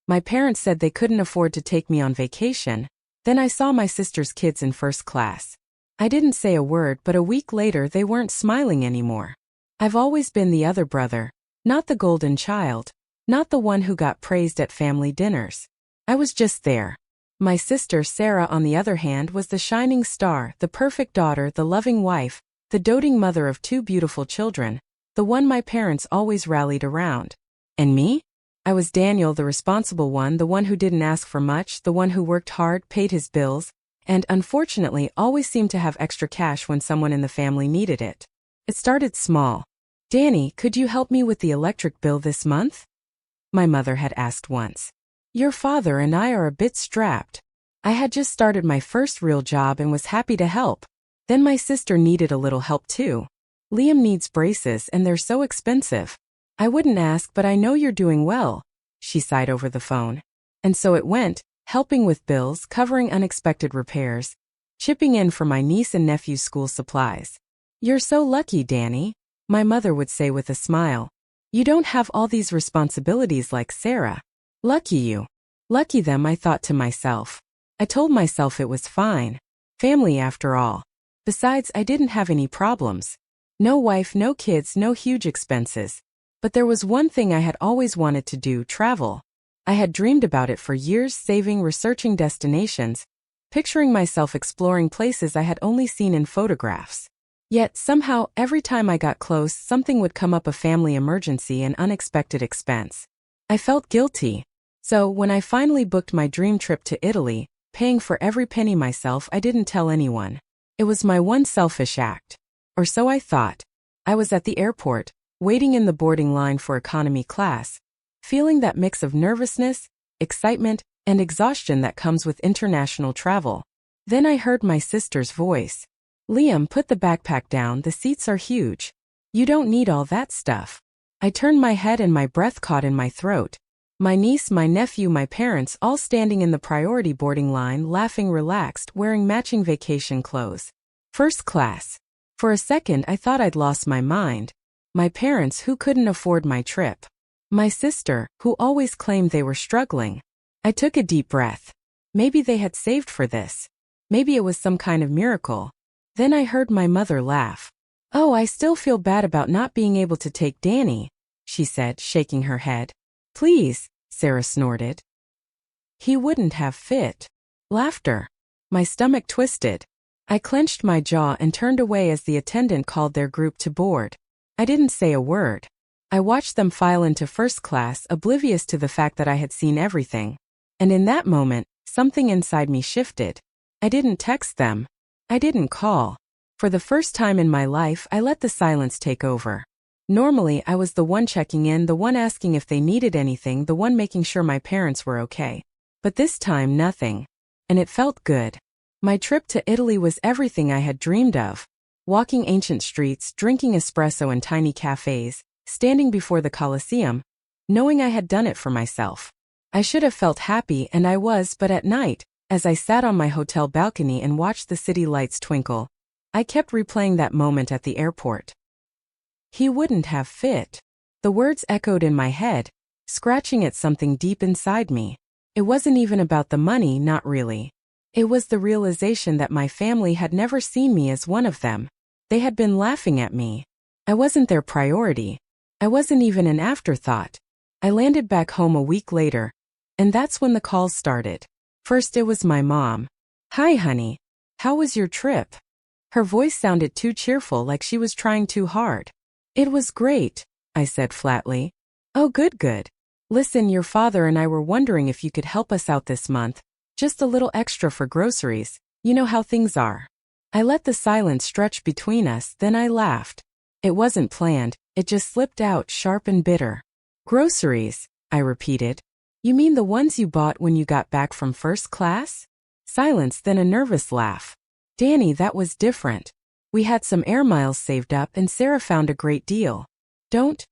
My parents said they couldn't afford to take me on vacation. Then I saw my sister's kids in first class. I didn't say a word, but a week later they weren't smiling anymore. I've always been the other brother, not the golden child, not the one who got praised at family dinners. I was just there. My sister Sarah, on the other hand, was the shining star, the perfect daughter, the loving wife, the doting mother of two beautiful children, the one my parents always rallied around. And me? I was Daniel, the responsible one, the one who didn't ask for much, the one who worked hard, paid his bills, and unfortunately always seemed to have extra cash when someone in the family needed it. It started small. "Danny, could you help me with the electric bill this month?" My mother had asked once. "Your father and I are a bit strapped." I had just started my first real job and was happy to help. Then my sister needed a little help too. "Liam needs braces and they're so expensive." "I wouldn't ask, but I know you're doing well," she sighed over the phone. And so it went, helping with bills, covering unexpected repairs, chipping in for my niece and nephew's school supplies. "You're so lucky, Danny," my mother would say with a smile. "You don't have all these responsibilities like Sarah." Lucky you. Lucky them, I thought to myself. I told myself it was fine. Family after all. Besides, I didn't have any problems. No wife, no kids, no huge expenses. But there was one thing I had always wanted to do: travel. I had dreamed about it for years, saving, researching destinations, picturing myself exploring places I had only seen in photographs. Yet, somehow, every time I got close, something would come up: a family emergency, an unexpected expense. I felt guilty. So, when I finally booked my dream trip to Italy, paying for every penny myself, I didn't tell anyone. It was my one selfish act. Or so I thought. I was at the airport, waiting in the boarding line for economy class, feeling that mix of nervousness, excitement, and exhaustion that comes with international travel. Then I heard my sister's voice. "Liam, put the backpack down, the seats are huge. You don't need all that stuff." I turned my head and my breath caught in my throat. My niece, my nephew, my parents, all standing in the priority boarding line, laughing, relaxed, wearing matching vacation clothes. First class. For a second I thought I'd lost my mind. My parents, who couldn't afford my trip. My sister, who always claimed they were struggling. I took a deep breath. Maybe they had saved for this. Maybe it was some kind of miracle. Then I heard my mother laugh. "Oh, I still feel bad about not being able to take Danny," she said, shaking her head. "Please," Sarah snorted. "He wouldn't have fit." Laughter. My stomach twisted. I clenched my jaw and turned away as the attendant called their group to board. I didn't say a word. I watched them file into first class, oblivious to the fact that I had seen everything. And in that moment, something inside me shifted. I didn't text them. I didn't call. For the first time in my life, I let the silence take over. Normally, I was the one checking in, the one asking if they needed anything, the one making sure my parents were okay. But this time, nothing. And it felt good. My trip to Italy was everything I had dreamed of. Walking ancient streets, drinking espresso in tiny cafes, standing before the Colosseum, knowing I had done it for myself. I should have felt happy, and I was, but at night, as I sat on my hotel balcony and watched the city lights twinkle, I kept replaying that moment at the airport. He wouldn't have fit. The words echoed in my head, scratching at something deep inside me. It wasn't even about the money, not really. It was the realization that my family had never seen me as one of them. They had been laughing at me. I wasn't their priority. I wasn't even an afterthought. I landed back home a week later, and that's when the calls started. First it was my mom. "Hi, honey. How was your trip?" Her voice sounded too cheerful, like she was trying too hard. "It was great," I said flatly. "Oh, good, good. Listen, your father and I were wondering if you could help us out this month. Just a little extra for groceries. You know how things are." I let the silence stretch between us, then I laughed. It wasn't planned, it just slipped out, sharp and bitter. "Groceries," I repeated. "You mean the ones you bought when you got back from first class?" Silence, then a nervous laugh. "Danny, that was different. We had some air miles saved up and Sarah found a great deal." Don't,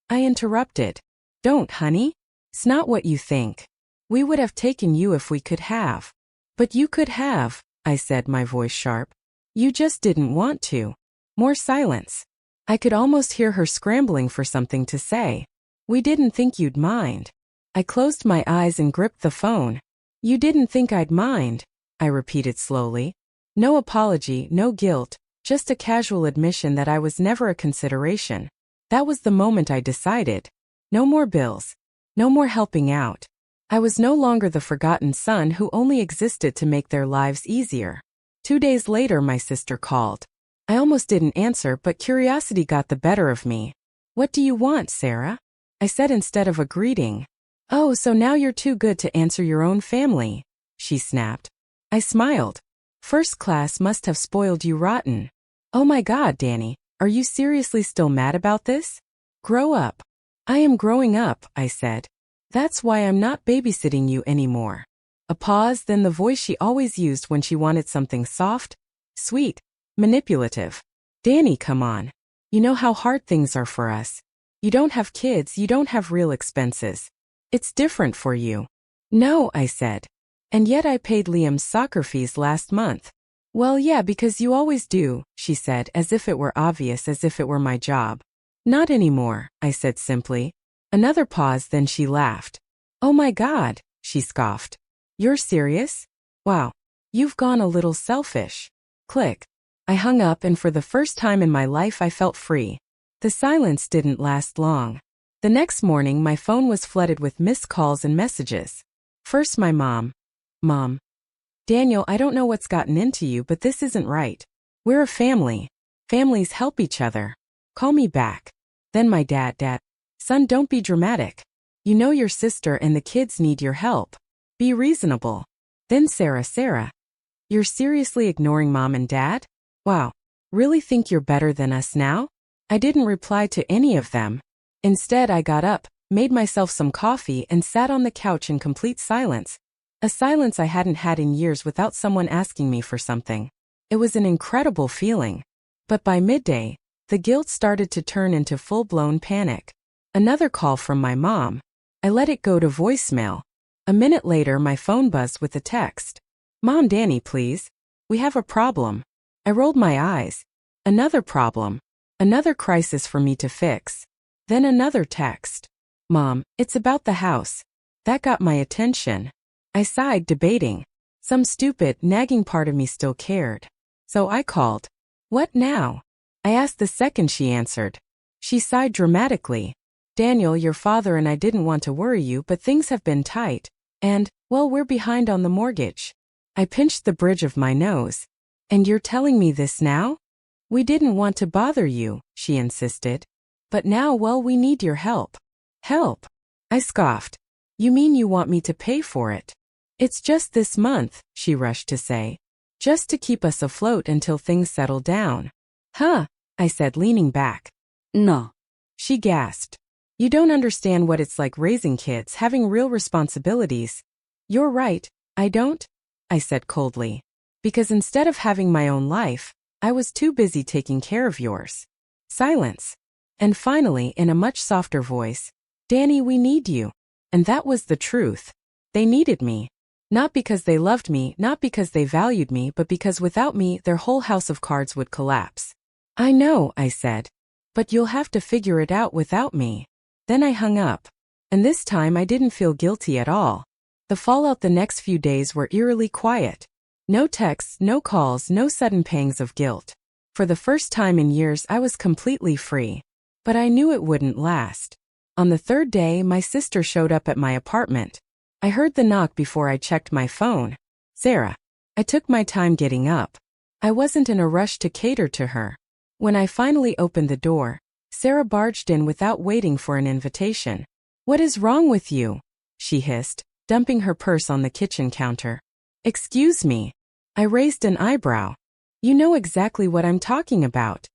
I interrupted. "Don't, honey. It's not what you think. We would have taken you if we could have." "But you could have," I said, my voice sharp. "You just didn't want to." More silence. I could almost hear her scrambling for something to say. "We didn't think you'd mind." I closed my eyes and gripped the phone. You didn't think I'd mind, I repeated slowly. No apology, no guilt, just a casual admission that I was never a consideration. That was the moment I decided. No more bills. No more helping out. I was no longer the forgotten son who only existed to make their lives easier. 2 days later, my sister called. I almost didn't answer, but curiosity got the better of me. What do you want, Sarah? I said instead of a greeting. Oh, so now you're too good to answer your own family, she snapped. I smiled. First class must have spoiled you rotten. Oh my God, Danny, are you seriously still mad about this? Grow up. I am growing up, I said. That's why I'm not babysitting you anymore. A pause, then the voice she always used when she wanted something soft, sweet, manipulative. Danny, come on. You know how hard things are for us. You don't have kids, you don't have real expenses. It's different for you. No, I said. And yet I paid Liam's soccer fees last month. Well, yeah, because you always do, she said, as if it were obvious, as if it were my job. Not anymore, I said simply. Another pause, then she laughed. Oh my God, she scoffed. You're serious? Wow, you've gone a little selfish. Click. I hung up, and for the first time in my life I felt free. The silence didn't last long. The next morning my phone was flooded with missed calls and messages. First my mom. Mom. Daniel, I don't know what's gotten into you, but this isn't right. We're a family. Families help each other. Call me back. Then my dad. Son, don't be dramatic. You know your sister and the kids need your help. Be reasonable. Then Sarah. You're seriously ignoring mom and dad? Wow. Really think you're better than us now? I didn't reply to any of them. Instead, I got up, made myself some coffee, and sat on the couch in complete silence. A silence I hadn't had in years without someone asking me for something. It was an incredible feeling. But by midday, the guilt started to turn into full-blown panic. Another call from my mom. I let it go to voicemail. A minute later, my phone buzzed with a text. Mom, Danny, please. We have a problem. I rolled my eyes. Another problem. Another crisis for me to fix. Then another text. Mom, it's about the house. That got my attention. I sighed, debating. Some stupid, nagging part of me still cared. So I called. What now? I asked the second she answered. She sighed dramatically. Daniel, your father and I didn't want to worry you, but things have been tight. And, well, we're behind on the mortgage. I pinched the bridge of my nose. And you're telling me this now? We didn't want to bother you, she insisted. But now, well, we need your help. Help? I scoffed. You mean you want me to pay for it? It's just this month, she rushed to say. Just to keep us afloat until things settle down. Huh, I said, leaning back. No. She gasped. You don't understand what it's like raising kids, having real responsibilities. You're right, I don't, I said coldly. Because instead of having my own life, I was too busy taking care of yours. Silence. And finally, in a much softer voice, Danny, we need you. And that was the truth. They needed me. Not because they loved me, not because they valued me, but because without me, their whole house of cards would collapse. I know, I said. But you'll have to figure it out without me. Then I hung up. And this time I didn't feel guilty at all. The fallout the next few days were eerily quiet. No texts, no calls, no sudden pangs of guilt. For the first time in years, I was completely free. But I knew it wouldn't last. On the third day, my sister showed up at my apartment. I heard the knock before I checked my phone. Sarah. I took my time getting up. I wasn't in a rush to cater to her. When I finally opened the door, Sarah barged in without waiting for an invitation. What is wrong with you? She hissed, dumping her purse on the kitchen counter. Excuse me. I raised an eyebrow. You know exactly what I'm talking about.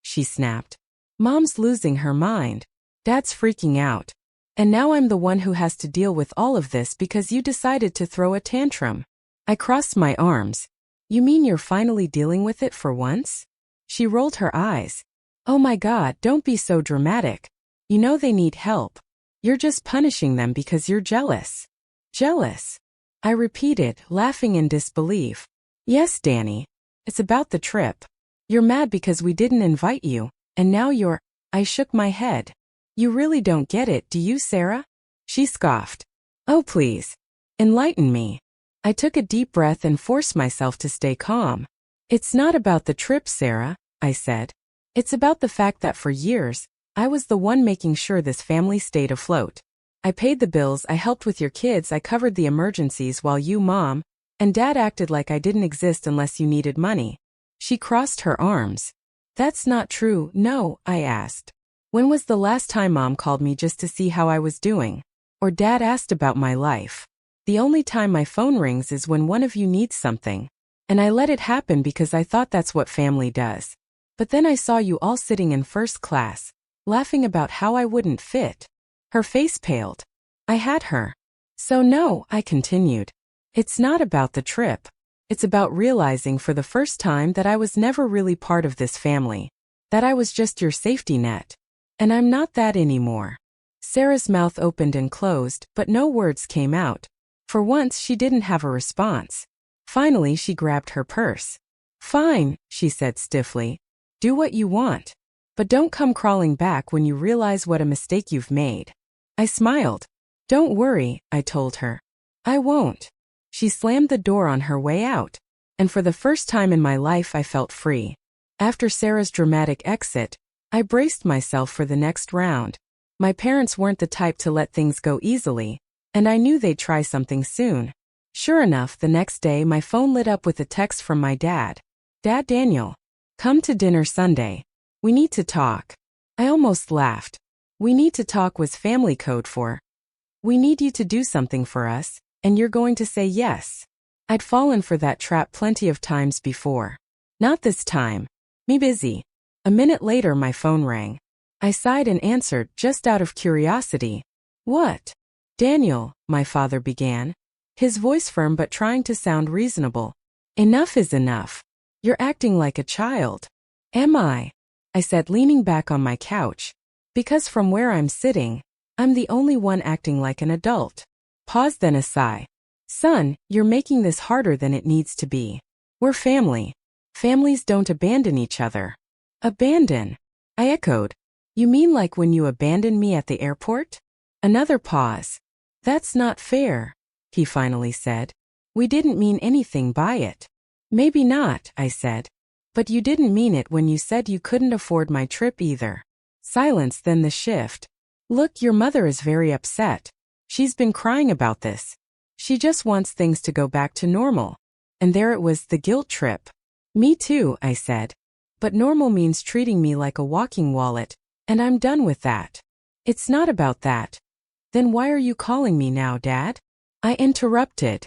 She snapped. Mom's losing her mind. Dad's freaking out. And now I'm the one who has to deal with all of this because you decided to throw a tantrum. I crossed my arms. You mean you're finally dealing with it for once? She rolled her eyes. Oh my God, don't be so dramatic. You know they need help. You're just punishing them because you're jealous. Jealous? I repeated, laughing in disbelief. Yes, Danny. It's about the trip. You're mad because we didn't invite you, and now you're... I shook my head. You really don't get it, do you, Sarah? She scoffed. Oh, please. Enlighten me. I took a deep breath and forced myself to stay calm. It's not about the trip, Sarah, I said. It's about the fact that for years, I was the one making sure this family stayed afloat. I paid the bills, I helped with your kids, I covered the emergencies while you, Mom, and Dad acted like I didn't exist unless you needed money. She crossed her arms. That's not true, no, I asked. When was the last time Mom called me just to see how I was doing? Or Dad asked about my life? The only time my phone rings is when one of you needs something. And I let it happen because I thought that's what family does. But then I saw you all sitting in first class, laughing about how I wouldn't fit. Her face paled. I had her. So no, I continued. It's not about the trip. It's about realizing for the first time that I was never really part of this family. That I was just your safety net. And I'm not that anymore. Sarah's mouth opened and closed, but no words came out. For once she didn't have a response. Finally she grabbed her purse. Fine, she said stiffly. Do what you want. But don't come crawling back when you realize what a mistake you've made. I smiled. Don't worry, I told her. I won't. She slammed the door on her way out. And for the first time in my life I felt free. After Sarah's dramatic exit, I braced myself for the next round. My parents weren't the type to let things go easily, and I knew they'd try something soon. Sure enough, the next day my phone lit up with a text from my dad. Dad, Daniel. Come to dinner Sunday. We need to talk. I almost laughed. We need to talk was family code for, we need you to do something for us, and you're going to say yes. I'd fallen for that trap plenty of times before. Not this time. Me busy. A minute later my phone rang. I sighed and answered just out of curiosity. What? Daniel, my father began. His voice firm but trying to sound reasonable. Enough is enough. You're acting like a child. Am I? I said, leaning back on my couch. Because from where I'm sitting, I'm the only one acting like an adult. Pause, then a sigh. Son, you're making this harder than it needs to be. We're family. Families don't abandon each other. Abandon? I echoed. You mean like when you abandoned me at the airport? Another pause. That's not fair, he finally said. We didn't mean anything by it. Maybe not, I said. But you didn't mean it when you said you couldn't afford my trip either. Silence, then the shift. Look, your mother is very upset. She's been crying about this. She just wants things to go back to normal. And there it was, the guilt trip. Me too, I said. But normal means treating me like a walking wallet, and I'm done with that. It's not about that. Then why are you calling me now, Dad? I interrupted.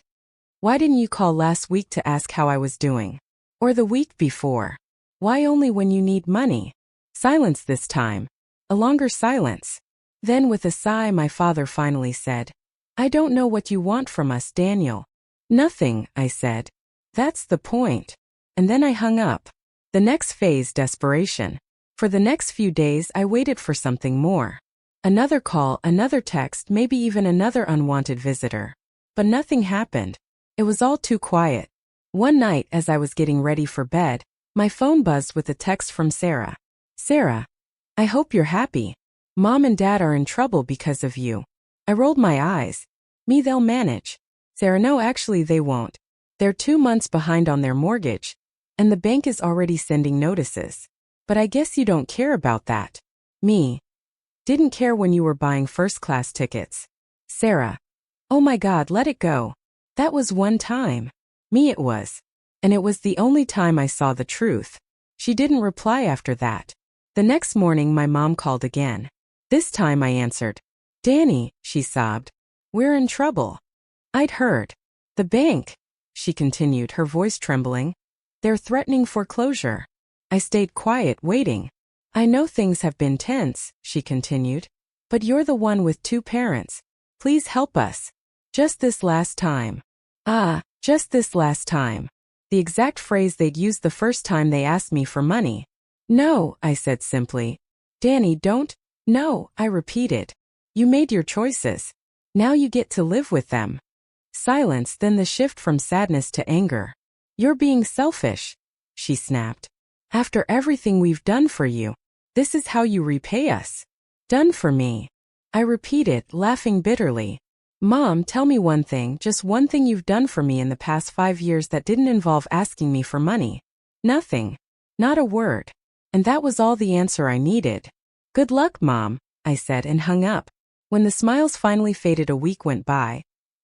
Why didn't you call last week to ask how I was doing? Or the week before? Why only when you need money? Silence this time. A longer silence. Then with a sigh my father finally said, I don't know what you want from us, Daniel. Nothing, I said. That's the point. And then I hung up. The next phase, desperation. For the next few days I waited for something more. Another call, another text, maybe even another unwanted visitor. But nothing happened. It was all too quiet. One night as I was getting ready for bed, my phone buzzed with a text from Sarah. Sarah, I hope you're happy. Mom and Dad are in trouble because of you. I rolled my eyes. Me, they'll manage. Sarah, no, actually they won't. They're 2 months behind on their mortgage, and the bank is already sending notices. But I guess you don't care about that. Me. Didn't care when you were buying first-class tickets. Sarah. Oh my God, let it go. That was one time. Me, it was. And it was the only time I saw the truth. She didn't reply after that. The next morning my mom called again. This time I answered. Danny, she sobbed. We're in trouble. I'd heard. The bank, she continued, her voice trembling. They're threatening foreclosure. I stayed quiet, waiting. I know things have been tense, she continued. But you're the one with 2 parents. Please help us. Just this last time. Just this last time. The exact phrase they'd used the first time they asked me for money. No, I said simply. Danny, don't. No, I repeated. You made your choices. Now you get to live with them. Silence, then the shift from sadness to anger. You're being selfish, she snapped. After everything we've done for you, this is how you repay us. Done for me. I repeated, laughing bitterly. Mom, tell me one thing, just one thing you've done for me in the past 5 years that didn't involve asking me for money. Nothing. Not a word. And that was all the answer I needed. Good luck, Mom, I said and hung up. When the smiles finally faded, a week went by.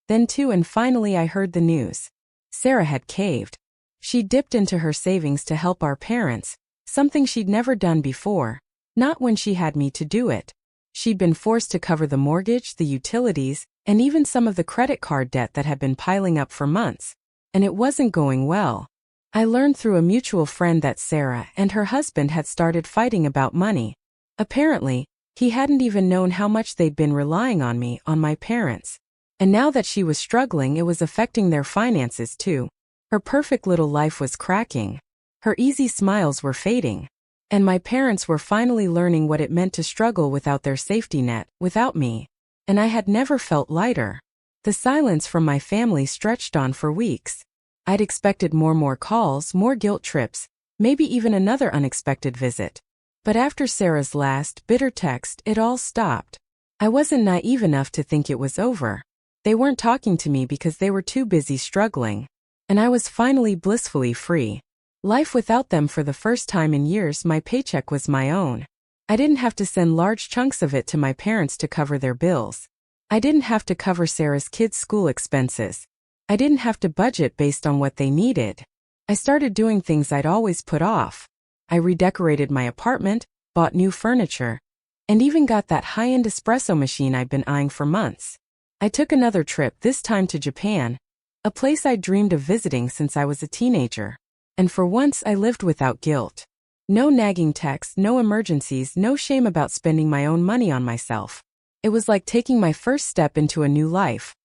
Then 2, and finally I heard the news. Sarah had caved. She dipped into her savings to help our parents, something she'd never done before. Not when she had me to do it. She'd been forced to cover the mortgage, the utilities, and even some of the credit card debt that had been piling up for months. And it wasn't going well. I learned through a mutual friend that Sarah and her husband had started fighting about money. Apparently, he hadn't even known how much they'd been relying on me, on my parents. And now that she was struggling, it was affecting their finances too. Her perfect little life was cracking. Her easy smiles were fading. And my parents were finally learning what it meant to struggle without their safety net, without me. And I had never felt lighter. The silence from my family stretched on for weeks. I'd expected more calls, more guilt trips, maybe even another unexpected visit. But after Sarah's last, bitter text, it all stopped. I wasn't naive enough to think it was over. They weren't talking to me because they were too busy struggling. And I was finally blissfully free. Life without them for the first time in years. My paycheck was my own. I didn't have to send large chunks of it to my parents to cover their bills. I didn't have to cover Sarah's kids' school expenses. I didn't have to budget based on what they needed. I started doing things I'd always put off. I redecorated my apartment, bought new furniture, and even got that high-end espresso machine I'd been eyeing for months. I took another trip, this time to Japan, a place I'd dreamed of visiting since I was a teenager. And for once I lived without guilt. No nagging texts, no emergencies, no shame about spending my own money on myself. It was like taking my first step into a new life.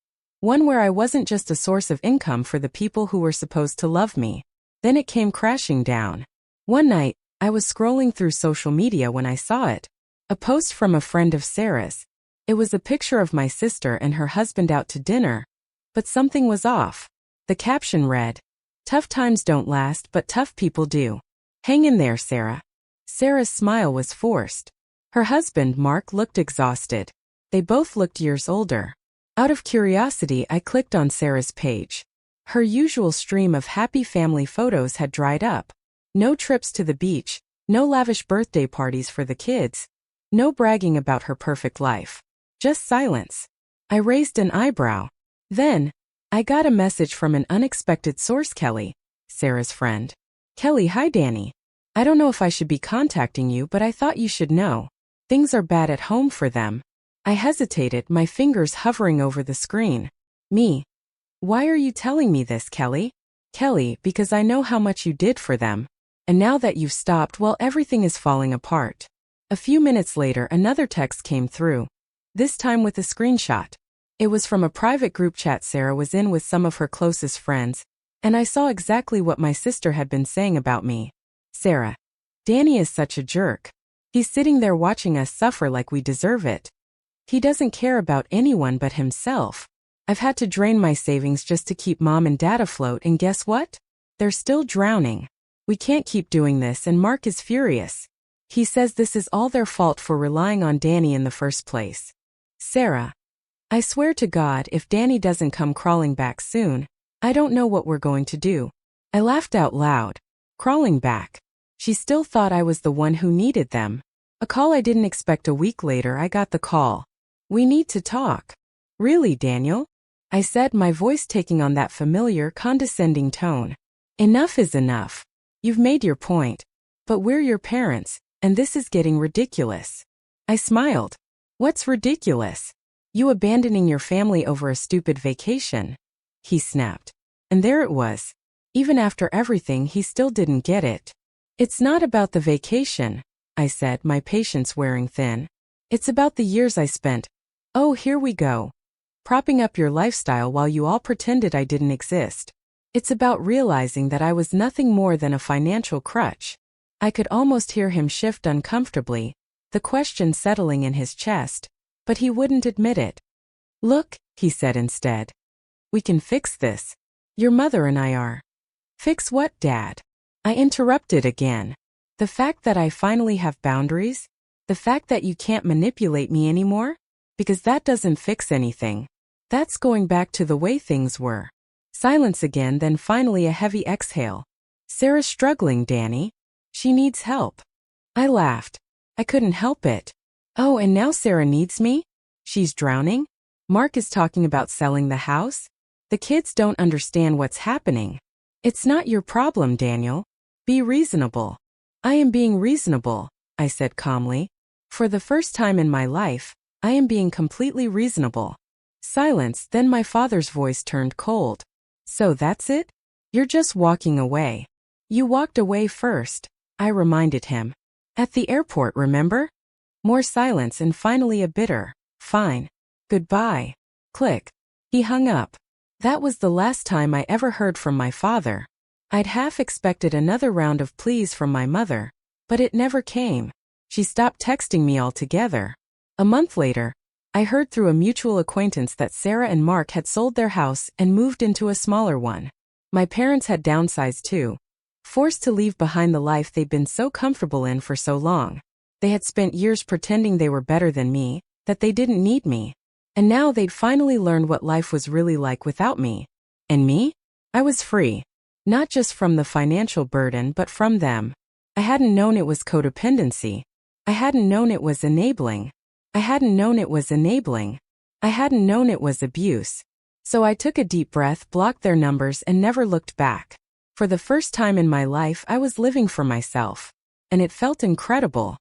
One where I wasn't just a source of income for the people who were supposed to love me. Then it came crashing down. One night, I was scrolling through social media when I saw it. A post from a friend of Sarah's. It was a picture of my sister and her husband out to dinner. But something was off. The caption read, "Tough times don't last, but tough people do. Hang in there, Sarah." Sarah's smile was forced. Her husband, Mark, looked exhausted. They both looked years older. Out of curiosity, I clicked on Sarah's page. Her usual stream of happy family photos had dried up. No trips to the beach, no lavish birthday parties for the kids, no bragging about her perfect life. Just silence. I raised an eyebrow. Then, I got a message from an unexpected source. Kelly, Sarah's friend. "Kelly, hi Danny. I don't know if I should be contacting you, but I thought you should know. Things are bad at home for them." I hesitated, my fingers hovering over the screen. Me. "Why are you telling me this, Kelly?" "Kelly, because I know how much you did for them. And now that you've stopped, well, everything is falling apart." A few minutes later, another text came through. This time with a screenshot. It was from a private group chat Sarah was in with some of her closest friends, and I saw exactly what my sister had been saying about me. "Sarah, Danny is such a jerk. He's sitting there watching us suffer like we deserve it. He doesn't care about anyone but himself. I've had to drain my savings just to keep Mom and Dad afloat, and guess what? They're still drowning. We can't keep doing this, and Mark is furious. He says this is all their fault for relying on Danny in the first place. Sarah, I swear to God, if Danny doesn't come crawling back soon, I don't know what we're going to do." I laughed out loud. Crawling back. She still thought I was the one who needed them. A call I didn't expect. A week later, I got the call. "We need to talk." "Really, Daniel?" I said, my voice taking on that familiar, condescending tone. "Enough is enough. You've made your point. But we're your parents, and this is getting ridiculous." I smiled. "What's ridiculous? You abandoning your family over a stupid vacation?" He snapped. And there it was. Even after everything, he still didn't get it. "It's not about the vacation," I said, my patience wearing thin. "It's about the years I spent. Oh, here we go. Propping up your lifestyle while you all pretended I didn't exist. It's about realizing that I was nothing more than a financial crutch." I could almost hear him shift uncomfortably, the question settling in his chest, but he wouldn't admit it. "Look," he said instead. "We can fix this. Your mother and I are." "Fix what, Dad?" I interrupted again. "The fact that I finally have boundaries? The fact that you can't manipulate me anymore? Because that doesn't fix anything. That's going back to the way things were. Silence again, then finally a heavy exhale. Sarah's struggling, Danny. She needs help. I laughed. I couldn't help it. Oh, and now Sarah needs me? She's drowning? Mark is talking about selling the house? The kids don't understand what's happening. It's not your problem, Daniel. Be reasonable. I am being reasonable, I said calmly. For the first time in my life, I am being completely reasonable. Silence, then my father's voice turned cold. So that's it? You're just walking away. You walked away first, I reminded him. At the airport, remember? More silence and finally a bitter, fine. Goodbye. Click. He hung up. That was the last time I ever heard from my father. I'd half expected another round of pleas from my mother, but it never came. She stopped texting me altogether. A month later, I heard through a mutual acquaintance that Sarah and Mark had sold their house and moved into a smaller one. My parents had downsized too, forced to leave behind the life they'd been so comfortable in for so long. They had spent years pretending they were better than me, that they didn't need me. And now they'd finally learned what life was really like without me. And me? I was free. Not just from the financial burden but from them. I hadn't known it was codependency. I hadn't known it was enabling. I hadn't known it was enabling. I hadn't known it was abuse. So I took a deep breath, blocked their numbers, and never looked back. For the first time in my life, I was living for myself. And it felt incredible.